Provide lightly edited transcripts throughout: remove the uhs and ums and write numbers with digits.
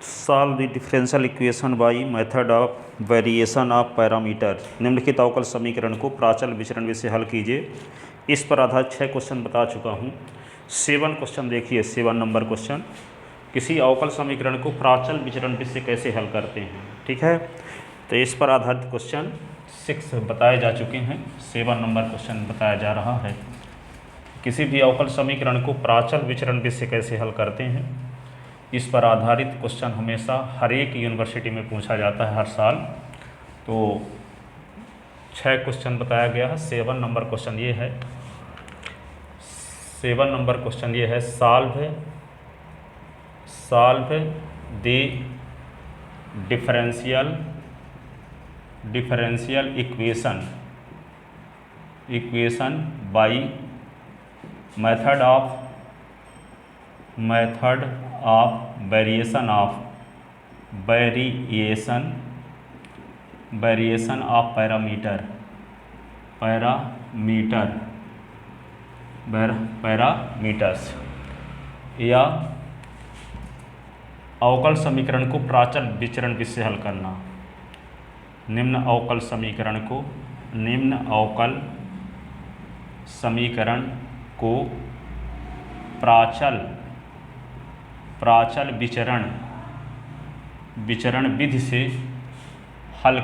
Solve the differential equation by method of variation of parameter. निम्नलिखित अवकल समीकरण को प्राचल विचरण विधि से हल कीजिए। इस पर आधारित 6 क्वेश्चन बता चुका हूँ। 7 क्वेश्चन देखिए, 7 नंबर क्वेश्चन, किसी अवकल समीकरण को प्राचल विचरण विधि से कैसे हल करते हैं। ठीक है, तो इस पर आधारित क्वेश्चन 6 बताए जा चुके हैं। 7 नंबर क्वेश्चन बताया जा रहा है, किसी भी अवकल समीकरण को प्राचल विचरण विधि से कैसे हल करते हैं। इस पर आधारित क्वेश्चन हमेशा हर एक यूनिवर्सिटी में पूछा जाता है हर साल। तो 6 क्वेश्चन बताया गया है। 7 नंबर क्वेश्चन ये है, 7 नंबर क्वेश्चन ये है, solve the differential equation by method of variation of parameters, या अवकल समीकरण को प्राचल विचरण विधि से हल करना। निम्न अवकल समीकरण को प्राचल विचरण विधि से हल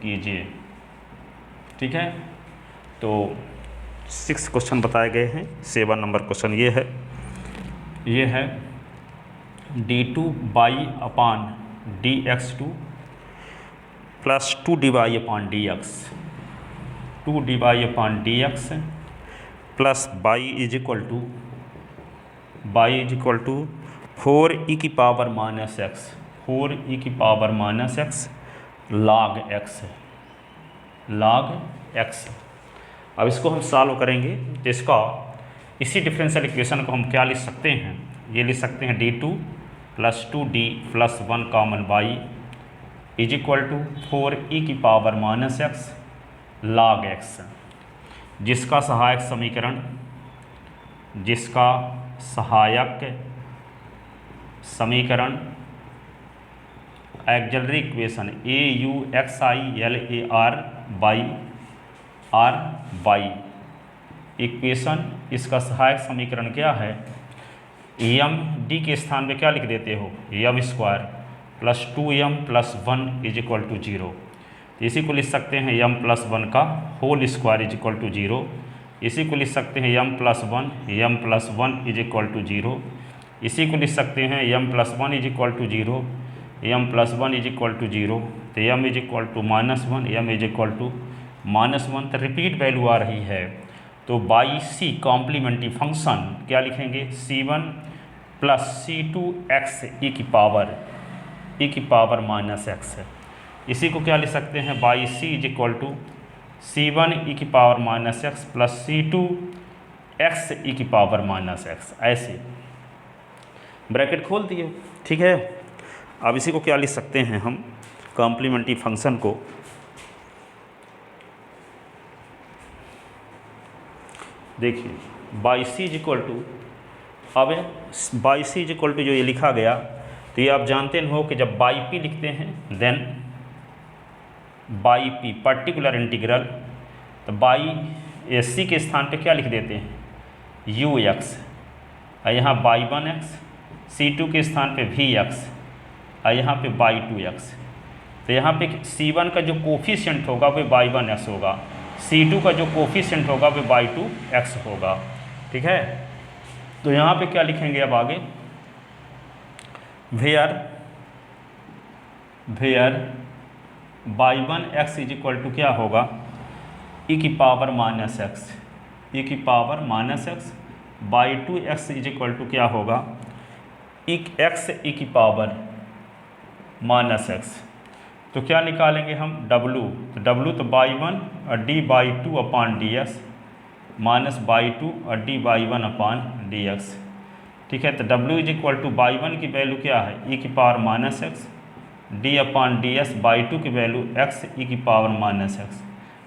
कीजिए। ठीक है, तो 6 क्वेश्चन बताए गए हैं। 7 नंबर क्वेश्चन ये है d2 by upon dx2 plus 2d by upon dx, 2d by upon dx plus by is equal to 4e की पावर माइनस एक्स, 4e की power minus x log x। अब इसको हम सॉल्व करेंगे तो इसका इसी डिफरेंशियल इक्वेशन को हम क्या लिख सकते हैं, ये लिख सकते हैं d2 plus 2d plus 1 common y is equal to 4e की power minus x log x, जिसका सहायक समीकरण एक्सिलरी इक्वेशन AUXILAR बाई इक्वेशन, इसका सहायक समीकरण क्या है, m d के स्थान पे क्या लिख देते हो, m square plus 2m plus 1 is equal to 0। इसी को लिख सकते हैं m प्लस 1 का whole square is equal to 0। इसी को लिख सकते हैं m plus 1 is equal to 0। इसी को लिख सकते हैं m plus 1 is equal to 0, m plus 1 is equal to 0, तो m is equal to minus 1, m is equal to minus 1। तो रिपीट वैल्यू आ रही है, तो बाई सी कॉम्प्लीमेंट्री फंक्शन क्या लिखेंगे, c1 प्लस c2x e की पावर माइनस एक्स है। इसी को क्या लिख सकते हैं, y c is equal to c1 e की power minus x plus c2x e की पावर माइनस एक्स, ऐसे ब्रैकेट खोल दिए। ठीक है, अब इसी को क्या लिख सकते हैं हम, कॉम्प्लीमेंट्री फंक्शन को देखिए, y c is equal to, अब y c is equal to जो ये लिखा गया, तो ये आप जानते हो कि जब बाई पी लिखते हैं then y p particular integral, तो बाई सी के स्थान पे क्या लिख देते हैं, यू एक्स, और यहाँ बाई 1x, c2 के स्थान पे वी एक्स, और यहाँ पे बाई 2x। तो यहाँ पे c1 का जो कोफिशिएंट होगा वो बाई 1x होगा, c2 का जो कोफिशिएंट होगा वो बाई 2x होगा। ठीक है, तो यहाँ पे क्या लिखेंगे अब आगे, where y 1x is equal to क्या होगा, e की power minus x, y 2x is equal to क्या होगा, x e की पावर माइनस एक्स। तो क्या निकालेंगे हम, w, तो w तो बाई 1 और d by 2 upon dx minus by 2 और d बाई 1 अपान dx। ठीक है, तो w is equal to by 1 की वैल्यू क्या है, e की power minus x, d upon ds by 2 की वैल्यू x e की power minus x,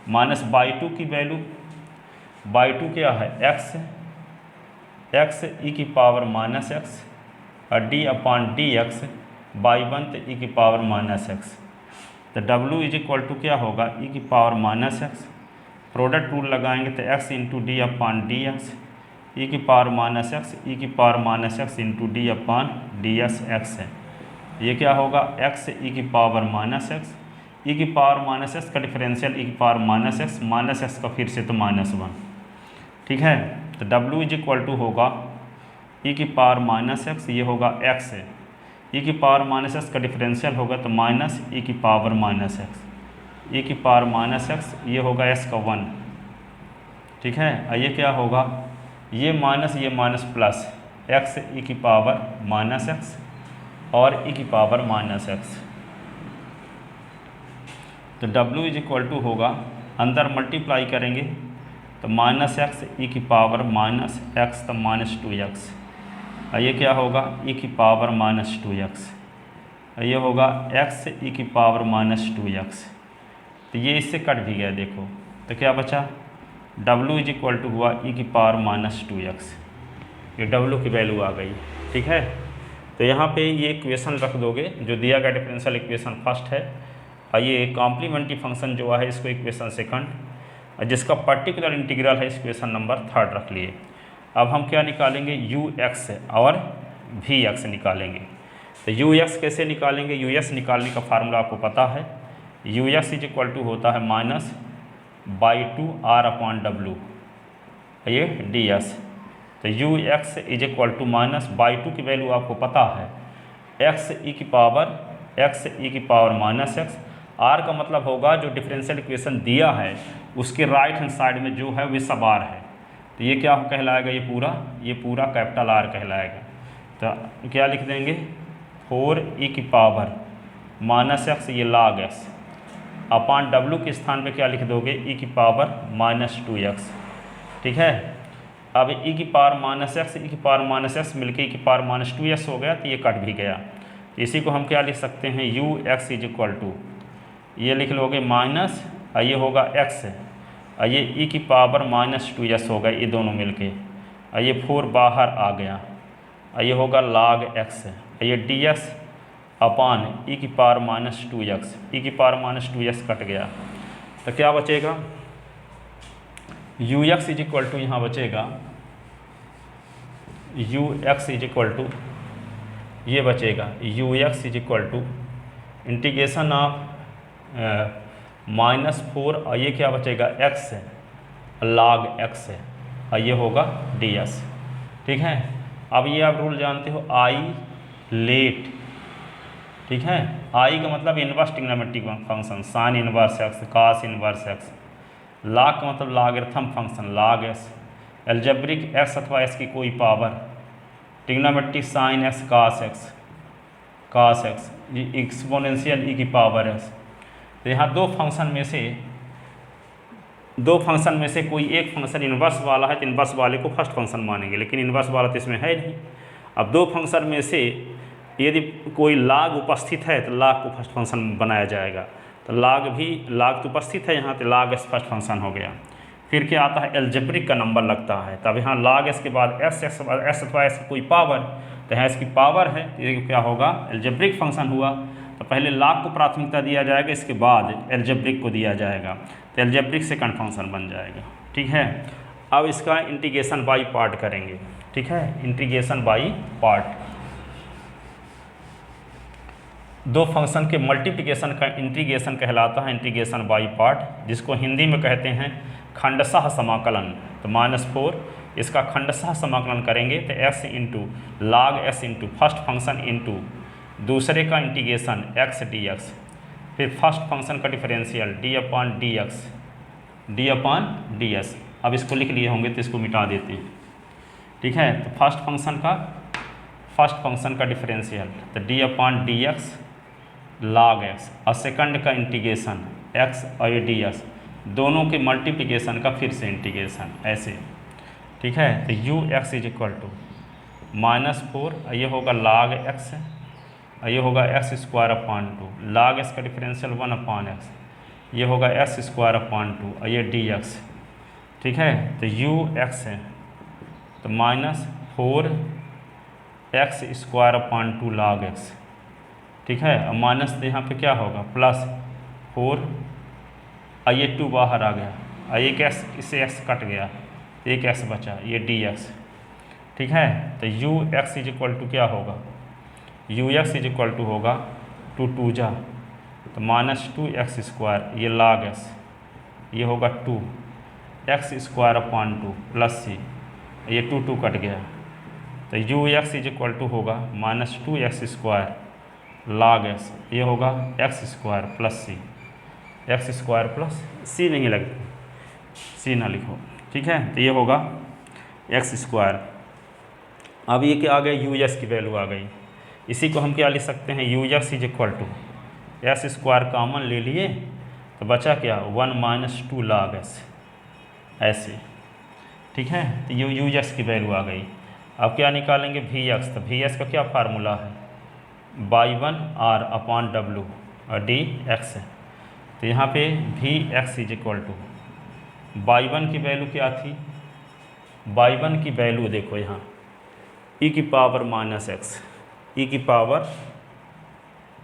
minus by 2 की वैल्यू बाई 2 क्या है, x e की पावर माइनस एक्स और d upon d x y one तो ई की पावर माइनस एक्स। तो डब्ल्यू इज इक्वल टू क्या होगा, ई की power minus x, product rule लगाएंगे तो x into d upon d x, e की पावर माइनस एक्स, ई की power minus x into d upon d x है। ये क्या होगा, एक्स ई की पावर माइनस एक्स, ई की पावर माइनस एक्स का डिफरेंशियल ई की पावर माइनस एक्स का फिर से तो माइनस वन। ठीक है, तो डब्ल्यू इज इक्वल टू होगा ई की पावर माइनस एक्स, ये होगा एक्स है, ई की पावर माइनस एक्स का डिफरेंशियल होगा तो माइनस ई की पावर माइनस एक्स, ई की पावर माइनस एक्स, ये होगा एस का वन। ठीक है, ये क्या होगा, ये माइनस प्लस एक्स ई की पावर माइनस एक्स और ई की पावर माइनस एक्स। तो डब्ल्यू इज इक्वल टू होगा, अंदर मल्टीप्लाई करेंगे तो माइनस एक्स ई की पावर माइनस एक्स तो माइनस टू एक्स, ये क्या होगा, ई की पावर माइनस टू एक्स, ये होगा एक्स ई की पावर माइनस टू एक्स। तो ये इससे कट भी गया देखो, तो क्या बचा, डब्ल्यू इज इक्वल टू हुआ ई की पावर माइनस टू एक्स, ये डब्ल्यू की वैल्यू आ गई। ठीक है, तो यहाँ पे ये इक्वेशन रख दोगे जो दिया गया डिफरेंशियल इक्वेशन फर्स्ट है, और ये कॉम्प्लीमेंट्री फंक्शन जो है इसको इक्वेशन सेकंड, और जिसका पर्टिकुलर इंटीग्रल है इक्वेशन नंबर थर्ड रख लिए। अब हम क्या निकालेंगे, यू एक्स और वी एक्स निकालेंगे। तो यू एक्स कैसे निकालेंगे, यू एक्स निकालने का फार्मूला आपको पता है, u x is equal to होता है minus y two R upon W, ये डी एस। तो u x is equal to minus y two की वैल्यू आपको पता है एक्स ई की पावर माइनस एक्स, आर का मतलब होगा जो डिफरेंशियल इक्वेशन दिया है उसके राइट हैंड साइड में जो है वे सब आर है, तो ये क्या कहलाएगा, ये पूरा कैपिटल आर कहलाएगा। तो क्या लिख देंगे, 4 ई की पावर माइनस एक्स, ये लॉग एक्स अपॉन डब्ल्यू के स्थान पे क्या लिख दोगे, ई की पावर माइनस टू एक्स। ठीक है, अब ई की पावर माइनस एक्स मिलकर ई की पावर माइनस टू एक्स हो गया, तो ये कट भी गया। तो इसी को हम क्या लिख सकते हैं, u x is equal to, ये लिख लोगे माइनस, ये होगा एक्स, ये ई की पावर माइनस टू एक्स होगा, ये दोनों मिलके, ये 4 बाहर आ गया, ये होगा log एक्स, ये डी एक्स अपान ई की power minus two x, e की power minus two x cut गया, तो क्या बचेगा, u x is equal to, यहाँ बचेगा u x is equal to, ये बचेगा u x is equal to integration of -4, और ये क्या बचेगा, एक्स है log एक्स है, और ये होगा डी एस। ठीक है, अब ये आप रूल जानते हो, आई लेट। ठीक है, आई का मतलब inverse trigonometric function, sine inverse x, cos inverse x, log का मतलब logarithm function log x, algebraic x अथवा एस की कोई power, trigonometric sine x cos x, ये एक्सपोनेंशियल ई की पावर एस। तो यहाँ दो फंक्शन में से कोई एक फंक्शन इन्वर्स वाला है तो इन्वर्स वाले को फर्स्ट फंक्शन मानेंगे, लेकिन इन्वर्स वाला तो इसमें है नहीं। अब दो फंक्शन में से यदि कोई log उपस्थित है तो log को फर्स्ट फंक्शन बनाया जाएगा, तो log तो उपस्थित है यहाँ, तो log एस फर्स्ट फंक्शन हो गया। फिर क्या आता है, एल्जेब्रिक का नंबर लगता है, तब यहाँ log एस के बाद एस अथवा एस की कोई पावर, तो यहाँ इसकी पावर है, तो ये क्या होगा, एल्जेब्रिक फंक्शन हुआ। तो पहले log को प्राथमिकता दिया जाएगा, इसके बाद एल्जेब्रिक को दिया जाएगा, तो एल्जेब्रिक सेकंड फंक्शन बन जाएगा। ठीक है, अब इसका इंटीग्रेशन बाई पार्ट करेंगे। ठीक है, इंटीग्रेशन बाई पार्ट, दो फंक्शन के मल्टीप्लिकेशन का इंटीग्रेशन कहलाता है इंटीग्रेशन बाई पार्ट, जिसको हिंदी में कहते हैं खंडशः समाकलन। तो -4 इसका खंडशः समाकलन करेंगे तो x into log s into first function into दूसरे का इंटीग्रेशन x dx, फिर फर्स्ट फंक्शन का डिफरेंशियल d अपॉन ds। अब इसको लिख लिए होंगे तो इसको मिटा देते हैं। ठीक है, तो फर्स्ट फंक्शन का डिफरेंशियल तो d upon dx log x, और सेकंड का इंटीग्रेशन x और ये ds, दोनों के मल्टीप्लिकेशन का फिर से इंटीग्रेशन ऐसे। ठीक है, तो u x is equal to -4, ये होगा log x, ये होगा x square upon 2, log x का डिफरेंशियल 1 अपॉन x, ये होगा x स्क्वायर अपॉन 2, ये dx। ठीक है, तो यू एक्स है तो -4 x square upon 2 log x, ठीक है। अब माइनस तो यहाँ पे क्या होगा प्लस 4, ये 2 बाहर आ गया, एक एक्स इससे एक्स कट गया, एक एक्स बचा, ये डी एक्स, ठीक है। तो u x is equal to क्या होगा, u x is equal to होगा 2 जा तो -2x², ये log x, ये होगा 2x² अपॉन 2 प्लस सी, ये 2 कट गया, तो u x is equal to होगा -2x² log x, ये होगा x² प्लस सी, x² प्लस सी नहीं लगती, सी ना लिखो, ठीक है। तो ये होगा x²। अब ये क्या आ गया, यू एक्स की वैल्यू आ गई, इसी को हम क्या लिख सकते हैं, u x is equal to x² common ले लिए तो बचा क्या 1 - 2 log x, ऐसे, ठीक है। तो ये यू एक्स की वैल्यू आ गई। अब क्या निकालेंगे वी एक्स, तो वी एक्स का क्या फार्मूला है, y1r अपॉन w और डी एक्स है। तो यहाँ पे v x is equal to y1 की वैल्यू क्या थी, y1 की वैल्यू देखो यहाँ e की पावर -x, e की पावर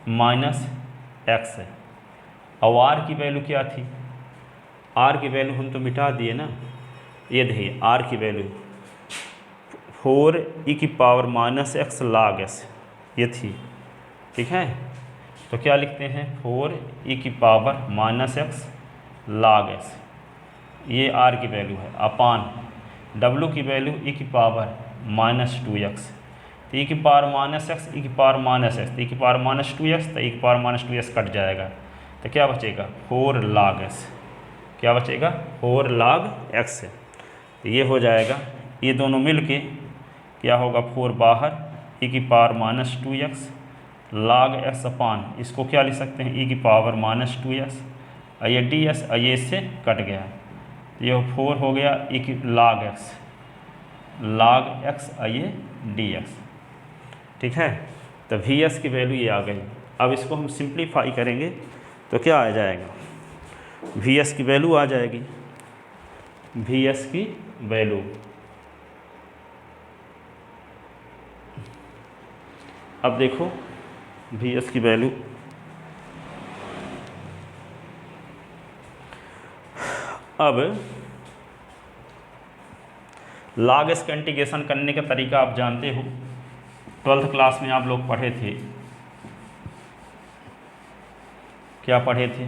-x है। और r की वैल्यू क्या थी, r की वैल्यू हम तो मिटा दिए ना, ये देखिए r की वैल्यू 4e की पावर -x log s, ये थी, ठीक है। तो क्या लिखते हैं 4e की पावर -x log s, ये r की वैल्यू है, अपान w की वैल्यू e की पावर -2x, तो e की पावर -x, e की पावर -x, तो e की पावर -2x, तो e की पावर -2x कट जाएगा, तो क्या बचेगा 4 log s, क्या बचेगा 4 log x है। तो ये हो जाएगा, ये दोनों मिल के क्या होगा 4 बाहर, e की पावर -2x log x अपान, इसको क्या लिख सकते हैं e की पावर -2x, ये डी एस, ये इससे कट गया, तो ये 4 हो गया e की log x, ये डी एक्स, ठीक है। तो वी एस की वैल्यू ये आ गई। अब इसको हम सिंप्लीफाई करेंगे तो क्या आ जाएगा, वी एस की वैल्यू आ जाएगी, वी एस की वैल्यू अब देखो वी एस की वैल्यू, अब log s का इंटीग्रेशन करने का तरीका आप जानते हो, 12th क्लास में आप लोग पढ़े थे, क्या पढ़े थे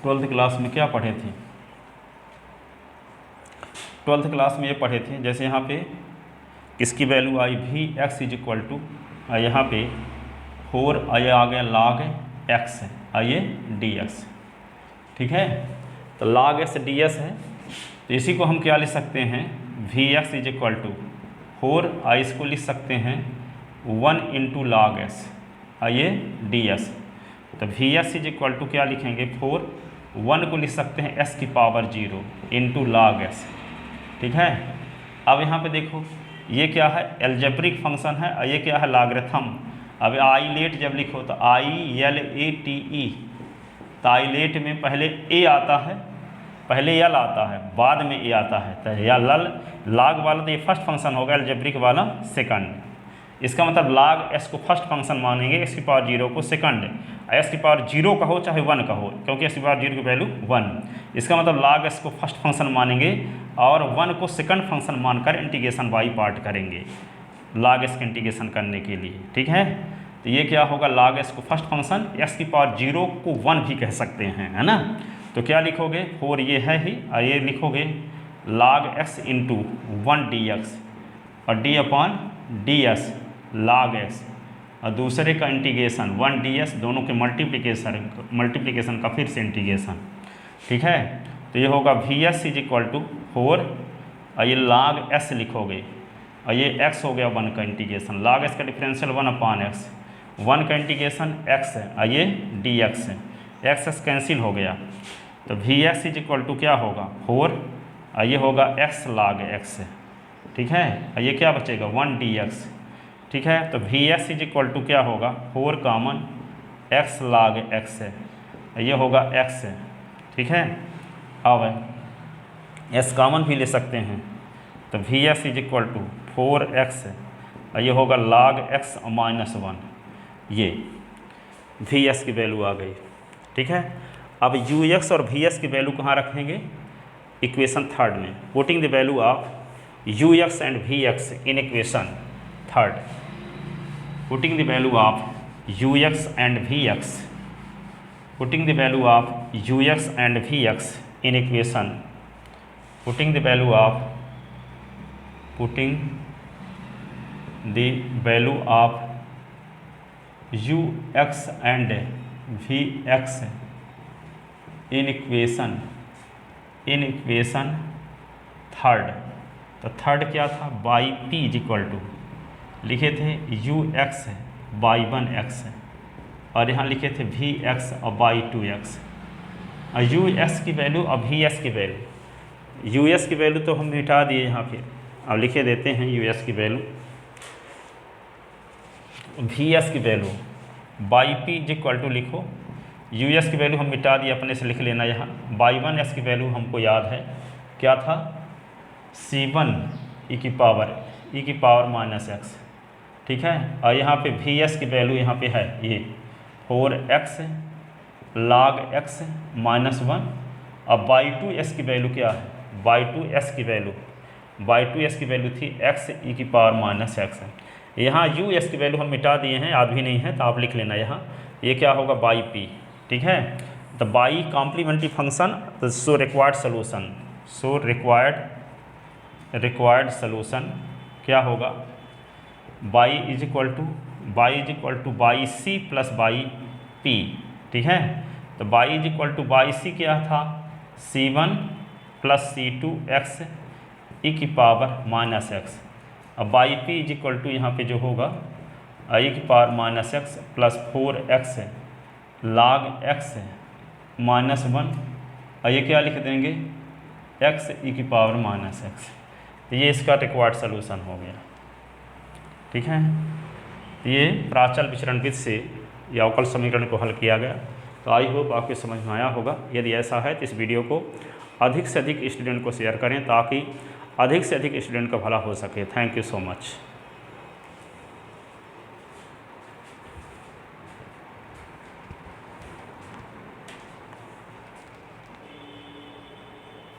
12th क्लास में, क्या पढ़े थे 12th क्लास में ये पढ़े थे, जैसे यहाँ पे किसकी वैल्यू आई v x is equal to, यहाँ पे 4 ये आ गया log x है, ये डी एक्स, ठीक है। तो log s डी एस है, तो इसी को हम क्या लिख सकते हैं v x is equal to 4, इसको लिख सकते हैं 1 × log s, ये डी एस। तो v x is equal to क्या लिखेंगे 4, 1 को लिख सकते हैं s की पावर 0 × log s, ठीक है। अब यहाँ पे देखो ये क्या है एल्जेब्रिक फंक्शन है, और ये क्या है लॉगरिथम। अब आइलेट जब लिखो तो ILATE, तो आइलेट में पहले a आता है, पहले यल आता है, बाद में a आता है, तो या log वाला तो ये फर्स्ट फंक्शन होगा, एल्जेब्रिक वाला सेकंड। इसका मतलब log s को फर्स्ट फंक्शन मानेंगे, s की पावर 0 को सेकंड, s की पावर 0 का हो चाहे 1 का हो, क्योंकि s की पावर 0 की वैल्यू 1। इसका मतलब log s को फर्स्ट फंक्शन मानेंगे और 1 को सेकंड फंक्शन मानकर इंटीग्रेशन बाई पार्ट करेंगे log s के इंटीग्रेशन करने के लिए, ठीक है। तो ये क्या होगा log s को फर्स्ट फंक्शन, s की पावर 0 को 1 भी कह सकते हैं, है ना। तो क्या लिखोगे 4 ये है ही, और ये लिखोगे log x × 1 dx और d upon ds log x, और दूसरे का इंटीग्रेशन 1 ds, दोनों के मल्टीप्लिकेशन का फिर से इंटीग्रेशन, ठीक है। तो ये होगा v s is equal to 4, और ये log s लिखोगे, और ये x हो गया 1 का इंटीग्रेशन, log s का डिफरेंशियल 1 अपॉन x, 1 का इंटीग्रेशन x है, और ये डी एक्स है, x कैंसिल हो गया, तो v x is equal to क्या होगा 4, और ये होगा x log x है, ठीक है। और ये क्या बचेगा 1 dx, ठीक है। तो v x is equal to क्या होगा 4 कॉमन x log x है, ये होगा x है, ठीक है। अब s कॉमन भी ले सकते हैं, तो v s is equal to 4x, ये होगा log x माइनस 1, ये वी एस की वैल्यू आ गई। ठीक है, अब यू एक्स और वी एस की वैल्यू कहाँ रखेंगे, इक्वेशन थर्ड में। Putting the value of u x and v x in equation third, putting the value of u x and v x, putting the value of u x and v x in equation, putting the value of, putting the value of u x and v x in equation third. तो third क्या था, y p is equal to लिखे थे you x by 1x, और यहाँ लिखे थे we x और बाई 2x। यू एक्स की वैल्यू और वी एस की वैल्यू, यू एस की वैल्यू तो हम मिटा दिए यहाँ पे, अब लिखे देते हैं यू एस की वैल्यू, वी एस की value y p is equal to लिखो, यू एस की वैल्यू हम मिटा दिए, अपने से लिख लेना यहाँ। बाई 1x की वैल्यू हमको याद है क्या था, C1 ई की पावर माइनस x। ठीक है, और यहाँ पे वी एस की वैल्यू यहाँ पे है ये 4x log x माइनस 1, अब बाई 2s की वैल्यू क्या है, बाई 2s की वैल्यू थी x ई की पावर माइनस x। यहाँ यू एस की वैल्यू हम मिटा दिए हैं, याद भी नहीं है तो आप लिख लेना यहाँ, ये क्या होगा बाई पी। ठीक है, तो y complementary function, so required solution, so required solution क्या होगा, y is equal to y c plus y p. ठीक है, तो y is equal to y c क्या था, C1 प्लस C2x ई की पावर माइनस x, अब y p is equal to यहाँ पे जो होगा ई की power minus x plus 4x log x minus 1, और ये क्या लिख देंगे x ई की पावर माइनस x। तो ये इसका रिक्वायर्ड सलूशन हो गया। ठीक है, ये प्राचल विचरणविधि से या अवकल समीकरण को हल किया गया। तो आई होप आपके समझ में आया होगा। यदि ऐसा है तो इस वीडियो को अधिक से अधिक स्टूडेंट को शेयर करें ताकि अधिक से अधिक स्टूडेंट का भला हो सके। Thank you so much.